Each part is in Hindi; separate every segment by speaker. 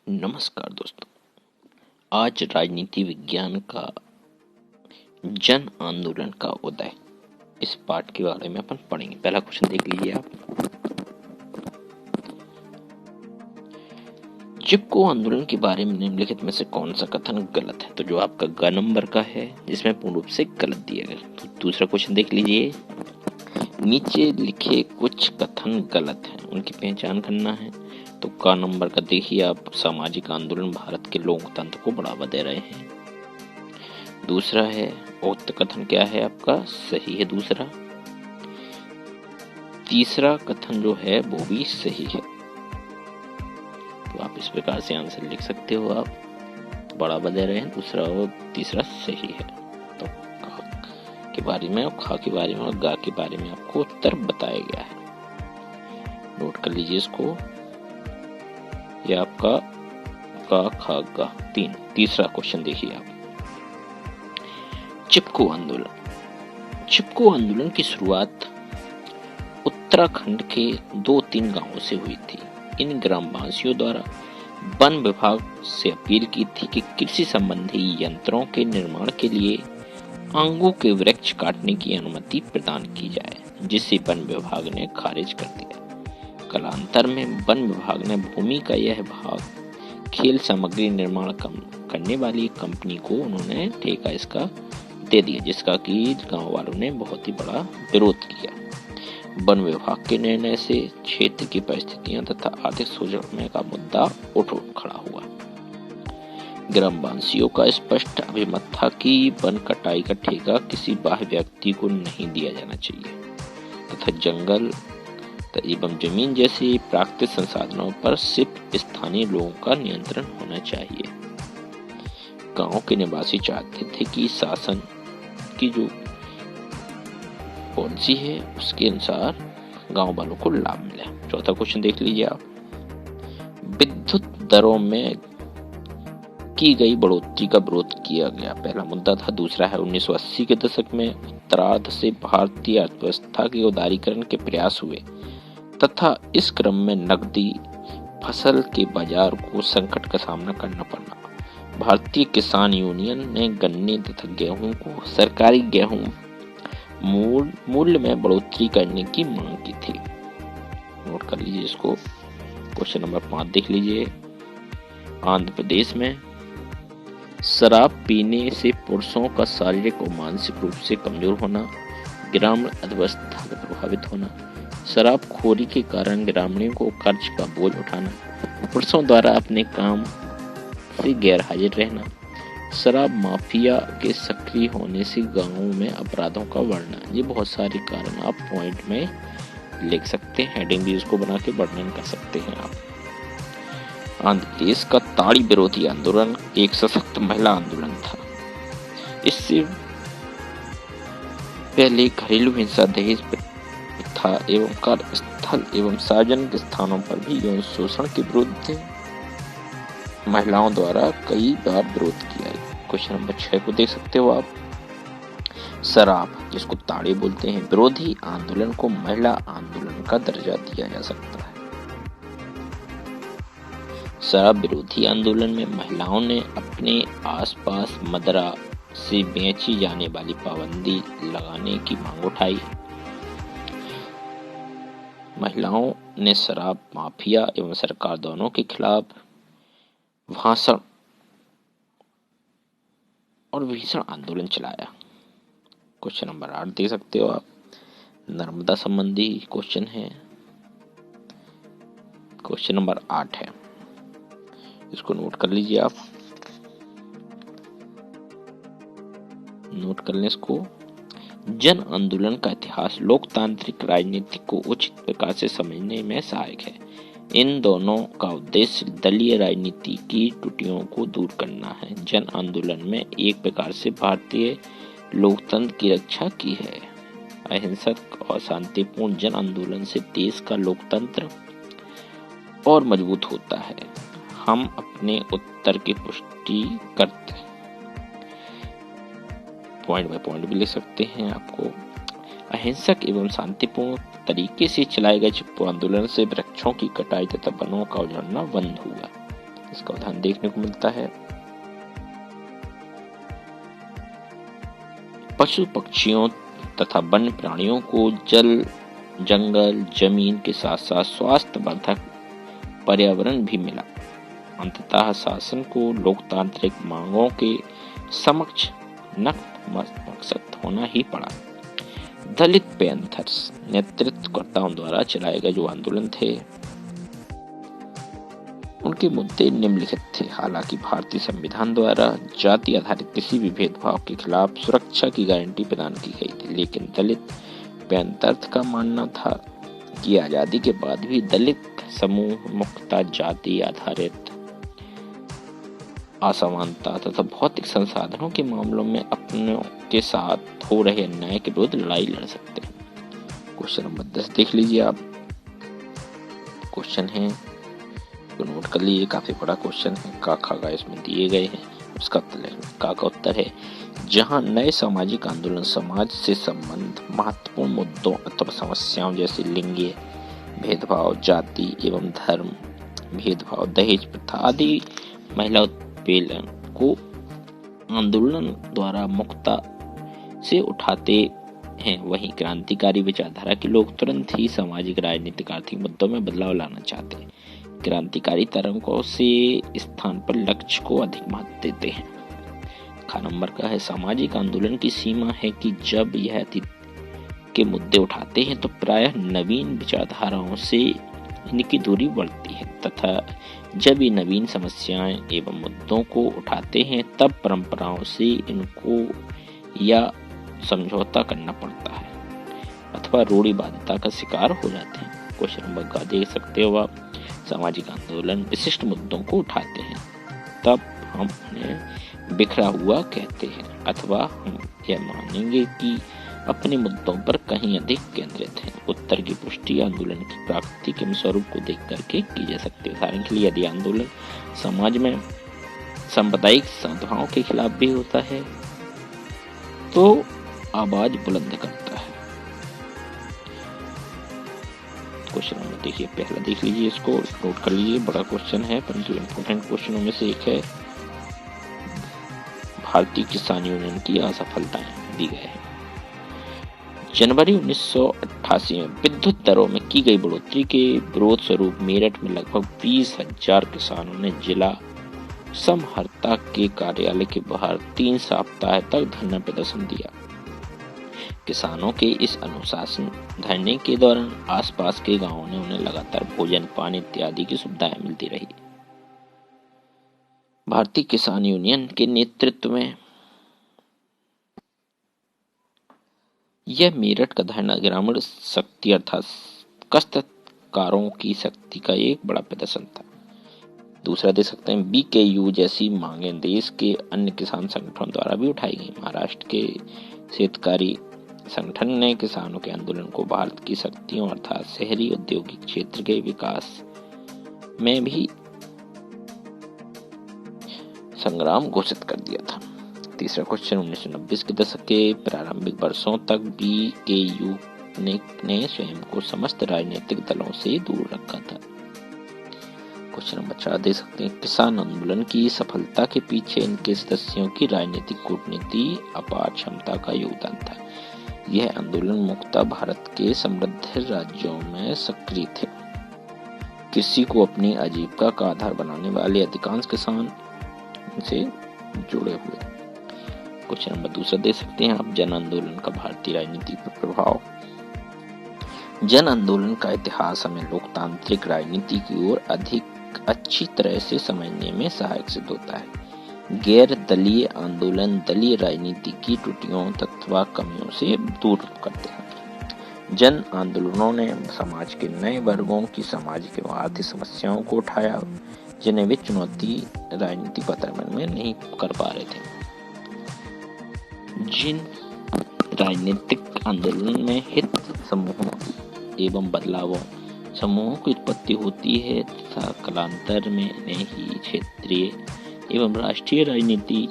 Speaker 1: नमस्कार दोस्तों, आज राजनीति विज्ञान का जन आंदोलन का उदय इस पाठ के बारे में अपन पढ़ेंगे। पहला क्वेश्चन देख लीजिए आप। चिपको आंदोलन के बारे में निम्नलिखित में से कौन सा कथन गलत है? तो जो आपका ग नंबर का है जिसमें पूर्ण रूप से गलत दिया गया। तो दूसरा क्वेश्चन देख लीजिए। नीचे लिखे कुछ कथन गलत हैं, उनकी पहचान करना है। तो का नंबर का देखिए आप, सामाजिक आंदोलन भारत के लोकतंत्र को बढ़ावा दे रहे हैं। दूसरा है उक्त कथन क्या है आपका, सही है दूसरा। तीसरा कथन जो है वो भी सही है। तो आप इस प्रकार से आंसर लिख सकते हो। आप बढ़ावा दे रहे हैं, दूसरा और तीसरा सही है। तो का के बारे में और खा के बारे में और गा के बारे में आपको उत्तर बताया गया है। नोट कर लीजिए इसको। यह आपका का खा गा तीसरा क्वेश्चन देखिए आप। चिपको आंदोलन की शुरुआत उत्तराखंड के 2-3 गांवों से हुई थी। इन ग्रामवासियों द्वारा वन विभाग से अपील की थी कि कृषि संबंधी यंत्रों के निर्माण के लिए आंगू के वृक्ष काटने की अनुमति प्रदान की जाए, जिसे वन विभाग ने खारिज कर दिया। कालांतर में वन विभाग ने भूमि का यह भाग खेल सामग्री निर्माण करने वाली कंपनी को उन्होंने ठेका इसका दे दिया, जिसका कि गांव वालों ने बहुत ही बड़ा विरोध किया। वन विभाग के निर्णय से क्षेत्र की परिस्थितियां तथा आर्थिक सुधार का मुद्दा उठ खड़ा हुआ। ग्रामवासियों का स्पष्ट अभिमत था कि वन कटाई का ठेका किसी बाह्य व्यक्ति को नहीं दिया जाना चाहिए तथा जंगल एवं जमीन जैसे प्राकृतिक संसाधनों पर सिर्फ स्थानीय लोगों का नियंत्रण होना चाहिए। गांव के निवासी चाहते थे कि शासन की जो पॉलिसी है उसके अनुसार गांव वालों को लाभ मिले। चौथा क्वेश्चन देख लीजिए आप। विद्युत दरों में की गई बढ़ोतरी का विरोध किया गया, पहला मुद्दा था। दूसरा है 1980 के दशक में उत्तरार्ध से भारतीय अर्थव्यवस्था के उदारीकरण के प्रयास हुए तथा इस क्रम में नकदी फसल के बाजार को संकट का सामना करना पड़ा। भारतीय किसान यूनियन ने गन्ने तथा गेहूं को सरकारी गेहूं मूल्य में बढ़ोतरी करने की मांग की थी। नोट कर लीजिए इसको। क्वेश्चन नंबर 5 देख लीजिए। आंध्र प्रदेश में शराब पीने से पुरुषों का शारीरिक और मानसिक रूप से कमजोर होना, ग्रामीण अर्थव्यवस्था का प्रभावित होना, शराबखोरी के कारण ग्रामीणों को कर्ज का बोझ उठाना, पुरुषों द्वारा अपने काम से गैर हाजिर रहना, शराब माफिया के सक्रिय होने से गांवों में अपराधों का बढ़ना। ये बहुत सारे कारण आप पॉइंट में लिख सकते हैं, हेडिंग भी इसको बना के वर्णन कर सकते हैं आप। आंध्र प्रदेश का ताड़ी विरोधी आंदोलन एक सशक्त महिला आंदोलन था। इससे पहले घरेलू हिंसा, दहेज था एवं कार्यस्थल एवं सार्वजनिक स्थानों पर भी यौन शोषण के विरुद्ध महिलाओं द्वारा कई बार विरोध किया है। क्वेश्चन नंबर 6 को देख सकते हो आप। शराब, जिसको ताड़ी बोलते हैं, विरोधी आंदोलन को महिला आंदोलन का दर्जा दिया जा सकता है। शराब विरोधी आंदोलन में महिलाओं ने अपने आसपास मदिरा से बेची जाने वाली पाबंदी लगाने की मांग उठाई। महिलाओं ने शराब माफिया एवं सरकार दोनों के खिलाफ भाषण और भीषण आंदोलन चलाया। क्वेश्चन नंबर 8 देख सकते हो आप। नर्मदा संबंधी क्वेश्चन है। क्वेश्चन नंबर 8 है, इसको नोट कर लीजिए आप। नोट कर लें इसको। जन आंदोलन का इतिहास लोकतांत्रिक राजनीति को उचित प्रकार से समझने में सहायक है। इन दोनों का उद्देश्य दलीय राजनीति की त्रुटियों को दूर करना है। जन आंदोलन में एक प्रकार से भारतीय लोकतंत्र की रक्षा की है। अहिंसक और शांतिपूर्ण जन आंदोलन से देश का लोकतंत्र और मजबूत होता है। हम अपने उत्तर की पुष्टि करते हैं। पॉइंट बाय पॉइंट भी लिख सकते हैं आपको। अहिंसक एवं शांतिपूर्ण तरीके से चलाए गए चिपको आंदोलन से वृक्षों की कटाई तथा वनों का उजाड़ना बंद हुआ। इसका उदाहरण देखने को मिलता है। पशु पक्षियों तथा वन्य प्राणियों को जल, जंगल, जमीन के साथ साथ स्वास्थ्यवर्धक पर्यावरण भी मिला। अंततः शासन को लोकतांत्रिक मांगों के समक्ष नतमस्तक होना ही पड़ा। दलित पैंथर्स नेतृत्वकर्ताओं द्वारा चलाए गए जो आंदोलन थे, उनके मुद्दे निम्नलिखित थे। हालांकि भारतीय संविधान द्वारा जाति आधारित किसी भी भेदभाव के खिलाफ सुरक्षा की गारंटी प्रदान की गई थी, लेकिन दलित पैंथर्स का मानना था कि आजादी के बाद भी दलित समूह मुख्यतः जाति आधारित असमानता तथा भौतिक संसाधनों के मामलों में अपनों के साथ हो रहे अन्याय के विरुद्ध लड़ाई लड़ सकते हैं। क्वेश्चन नंबर 10 देख लीजिए आप। क्वेश्चन है तो नोट कर लीजिए, काफी बड़ा क्वेश्चन है। का खा इसमें दिए गए हैं, उसका का उत्तर है जहां नए सामाजिक आंदोलन समाज से संबंध महत्वपूर्ण मुद्दों अथवा समस्याओं जैसे लिंगीय भेदभाव, जाति एवं धर्म भेदभाव, दहेज प्रथा आदि महिला उत्पीड़न को आंदोलन द्वारा मुक्तता से उठाते हैं, वहीं क्रांतिकारी विचारधारा के लोग तुरंत ही सामाजिक, राजनीतिक, आर्थिक मुद्दों में बदलाव लाना चाहते हैं। क्रांतिकारी तरंगों से स्थान पर लक्ष्य को अधिक महत्व देते हैं। ख नंबर का है सामाजिक आंदोलन की सीमा है कि जब यह अतीत के मुद्दे उठाते हैं तो प्रायः नवीन विचारधाराओं से इनकी दूरी बढ़ती है, तथा जब ये नवीन समस्याएं एवं मुद्दों को उठाते हैं तब परंपराओं से इनको या समझौता करना पड़ता है अथवा रूढ़िवादिता का शिकार हो जाते हैं। क्वेश्चन नंबर का देख सकते हो आप। सामाजिक आंदोलन विशिष्ट मुद्दों को उठाते हैं तब हम उन्हें बिखरा हुआ कहते हैं, अथवा हम यह मानेंगे कि अपने मुद्दों पर कहीं अधिक केंद्रित है। उत्तर की पुष्टि आंदोलन की प्रकृति के स्वरूप को देख करके की जा सकती है। उदाहरण के लिए यदि आंदोलन समाज में सांप्रदायिक सद्भाव के खिलाफ भी होता है तो आवाज बुलंद करता है। क्वेश्चन नंबर देखिए, पहला देख लीजिए, इसको नोट कर लीजिए, बड़ा क्वेश्चन है परंतु इम्पोर्टेंट क्वेश्चनों में से एक है। भारतीय किसान यूनियन की असफलताएं दी गई है। जनवरी 1988 में विद्युत दरों में की गई बढ़ोतरी के विरोध स्वरूप मेरठ में लगभग 20,000 किसानों ने जिला समहर्ता के कार्यालय के बाहर 3 सप्ताह तक धरना प्रदर्शन दिया। किसानों के इस अनुशासन धरने के दौरान आसपास के गांवों ने उन्हें लगातार भोजन, पानी इत्यादि की सुविधाएं मिलती रही। भारतीय किसान यूनियन के नेतृत्व में यह मेरठ का धरना ग्रामीण शक्ति अर्थात काश्तकारों की शक्ति का एक बड़ा प्रदर्शन था। दूसरा देख सकते हैं BKU जैसी मांगें देश के अन्य किसान संगठनों द्वारा भी उठाई गई। महाराष्ट्र के शेतकारी संगठन ने किसानों के आंदोलन को भारत की शक्तियों अर्थात शहरी औद्योगिक क्षेत्र के विकास में भी संग्राम घोषित कर दिया था। तीसरा क्वेश्चन 1990 के दशक के प्रारंभिक वर्षों तक BKU ने स्वयं को समस्त राजनीतिक दलों से दूर रखा था। क्वेश्चन नंबर 4 दे सकते हैं किसान आंदोलन की सफलता के पीछे इनके सदस्यों की राजनीतिक कूटनीति अपार क्षमता का योगदान था। यह आंदोलन मुख्यतः भारत के समृद्ध राज्यों में सक्रिय थे। कृषि को अपनी आजीविका का आधार बनाने वाले अधिकांश किसान से जुड़े हुए। क्वेश्चन नंबर 2 दे सकते हैं आप जन आंदोलन का भारतीय राजनीति पर प्रभाव। जन आंदोलन का इतिहास हमें लोकतांत्रिक राजनीति की ओर अधिक अच्छी तरह से समझने में सहायक सिद्ध होता है। गैर दलीय आंदोलन दलीय राजनीति की त्रुटियों तथा कमियों से दूर करते हैं। जन आंदोलनों ने समाज के नए वर्गों की सामाजिक एवं आर्थिक समस्याओं को उठाया जिन्हें वे चुनौती राजनीतिक वातावरण में नहीं कर पा रहे थे। जिन राजनीतिक आंदोलन में हित समूहों एवं बदलावों समूहों की उत्पत्ति होती है तथा कालांतर में नए ही क्षेत्रीय एवं राष्ट्रीय राजनीति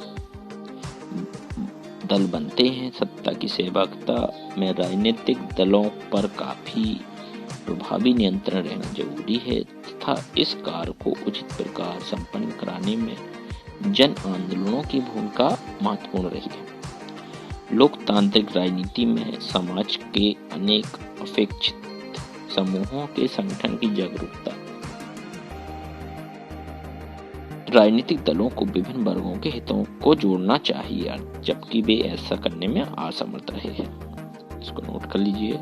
Speaker 1: दल बनते हैं। सत्ता की सहभागिता में राजनीतिक दलों पर काफी प्रभावी नियंत्रण रहना जरूरी है तथा इस कार्य को उचित प्रकार संपन्न कराने में जन आंदोलनों की भूमिका महत्वपूर्ण रही है। लोकतांत्रिक राजनीति में समाज के अनेक अपेक्षित समूहों के संगठन की जागरूकता राजनीतिक दलों को विभिन्न वर्गों के हितों को जोड़ना चाहिए, जबकि वे ऐसा करने में असमर्थ रहे हैं। इसको नोट कर लीजिए।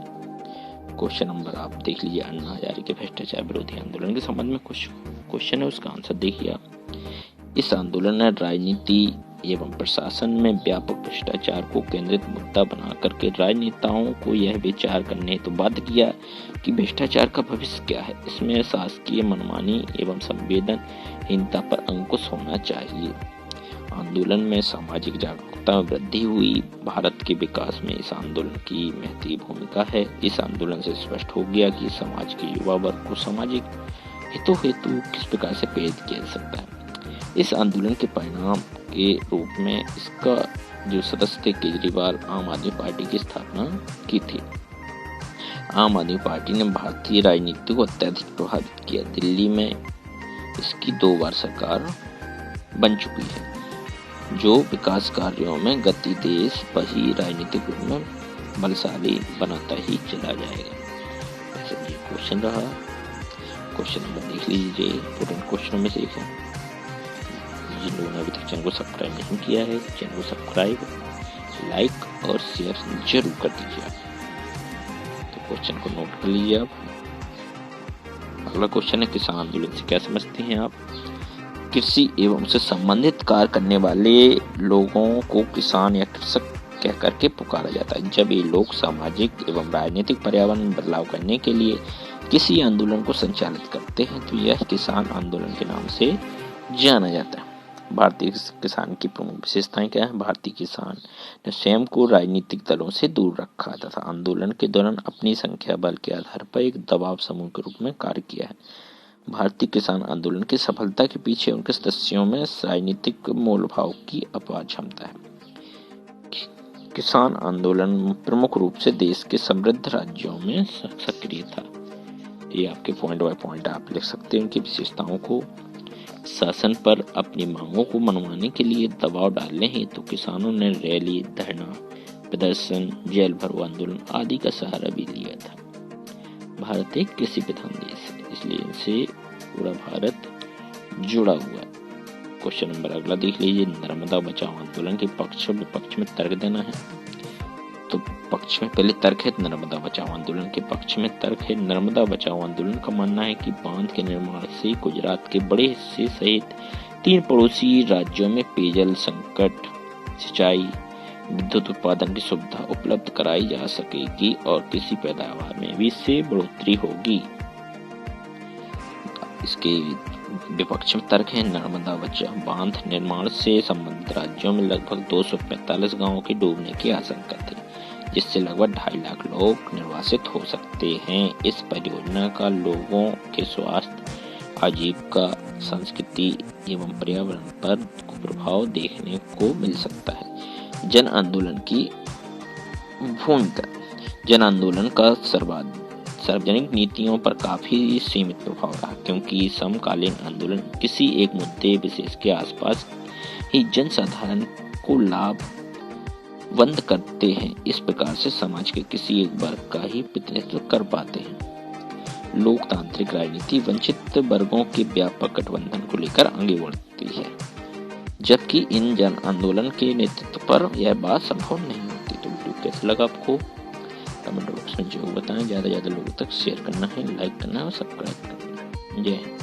Speaker 1: क्वेश्चन नंबर आप देख लीजिए, अन्ना हजारे के भ्रष्टाचार विरोधी आंदोलन के संबंध में कुछ क्वेश्चन है, उसका आंसर देखिए आप। इस आंदोलन ने राजनीति एवं प्रशासन में व्यापक भ्रष्टाचार को केंद्रित मुद्दा बना करके राजनेताओं को यह विचार करने हेतु बाध्य किया कि भ्रष्टाचार का भविष्य क्या है। इसमें शासकीय मनमानी एवं संवेदनहीनता पर अंकुश होना चाहिए। आंदोलन में सामाजिक जागरूकता में वृद्धि हुई। भारत के विकास में इस आंदोलन की महती भूमिका है। इस आंदोलन से स्पष्ट हो गया कि समाज के युवा वर्ग को सामाजिक हितों हेतु किस प्रकार से प्रेरित किया जा सकता है। इस आंदोलन के परिणाम के रूप में इसका जो सदस्य थे केजरीवाल आम आदमी पार्टी की स्थापना की थी। आम आदमी पार्टी ने भारतीय राजनीति को अत्यधिक प्रभावित किया। दिल्ली में इसकी 2 बार सरकार बन चुकी है। जो विकास कार्यों में गति देश वही राजनीतिक रूप में बलशाली बनाता ही चला जाएगा। ऐसा ये क्वेश्चन रहा। क्वेश्चन नंबर देख लीजिए, इंपोर्टेंट क्वेश्चनों में से एक है। जिन लोगों ने अभी तक चैनल को सब्सक्राइब नहीं किया है, चैनल को सब्सक्राइब, लाइक और शेयर जरूर कर दीजिए आप। तो क्वेश्चन को नोट कर लीजिए आप। अगला क्वेश्चन है, किसान आंदोलन से क्या समझते हैं आप। कृषि एवं उससे संबंधित कार्य करने वाले लोगों को किसान या कृषक कह करके पुकारा जाता है। जब ये लोग सामाजिक एवं राजनीतिक पर्यावरण में बदलाव करने के लिए किसी आंदोलन को संचालित करते हैं तो यह किसान आंदोलन के नाम से जाना जाता है। भारतीय किसान की प्रमुख विशेषताएं क्या है। भारतीय किसान ने स्वयं को राजनीतिक दलों से दूर रखा तथा आंदोलन के दौरान अपनी संख्या बल के आधार पर एक दबाव समूह के रूप में कार्य किया है। भारतीय किसान आंदोलन की सफलता के पीछे उनके सदस्यों में राजनीतिक मूलभाव की अपार क्षमता है। किसान आंदोलन प्रमुख रूप से देश के समृद्ध राज्यों में सक्रिय था। ये आपके पॉइंट बाय पॉइंट आप लिख सकते हैं उनकी विशेषताओं को। शासन पर अपनी मांगों को मनवाने के लिए दबाव डालने हेतु किसानों ने रैली, धरना, प्रदर्शन, जेल भरो आंदोलन आदि का सहारा भी लिया था। भारत एक कृषि प्रधान देश है, इसलिए इनसे पूरा भारत जुड़ा हुआ है। क्वेश्चन नंबर अगला देख लीजिए, नर्मदा बचाओ आंदोलन के पक्ष और विपक्ष में तर्क देना है। तो पक्ष में पहले तर्क है नर्मदा बचाओ आंदोलन के पक्ष में तर्क है। नर्मदा बचाओ आंदोलन का मानना है कि बांध के निर्माण से गुजरात के बड़े हिस्से सहित 3 पड़ोसी राज्यों में पेयजल संकट, सिंचाई, विद्युत उत्पादन की सुविधा उपलब्ध कराई जा सकेगी और कृषि पैदावार में भी इससे बढ़ोतरी होगी। इसके विपक्ष में तर्क है नर्मदा बचाओ बांध निर्माण से संबंधित राज्यों में लगभग 245 गांवों के डूबने की आशंका थी, जिससे लगभग 2.5 लाख लोग निर्वासित हो सकते हैं। इस परियोजना का लोगों के स्वास्थ्य, आजीविका, संस्कृति एवं पर्यावरण पर कुप्रभाव देखने को मिल सकता है। जन आंदोलन की भूमिका। जन आंदोलन का सार्वजनिक नीतियों पर काफी सीमित प्रभाव रहा, क्योंकि समकालीन आंदोलन किसी एक मुद्दे विशेष के आसपास ही जनसाधारण को लाभवंद करते हैं। इस प्रकार से समाज के किसी एक वर्ग का ही प्रतिनिधित्व कर पाते हैं। लोकतांत्रिक राजनीति वंचित वर्गों के व्यापक गठबंधन को लेकर आगे बढ़ती है, जबकि इन जन आंदोलन के नेतृत्व पर यह बात संभव नहीं होती। तो वीडियो कैसा लगा आपको कमेंट बॉक्स में जरूर बताएं। ज़्यादा से ज़्यादा लोगों तक शेयर करना है, लाइक करना है और सब्सक्राइब करना है। जय हिंद।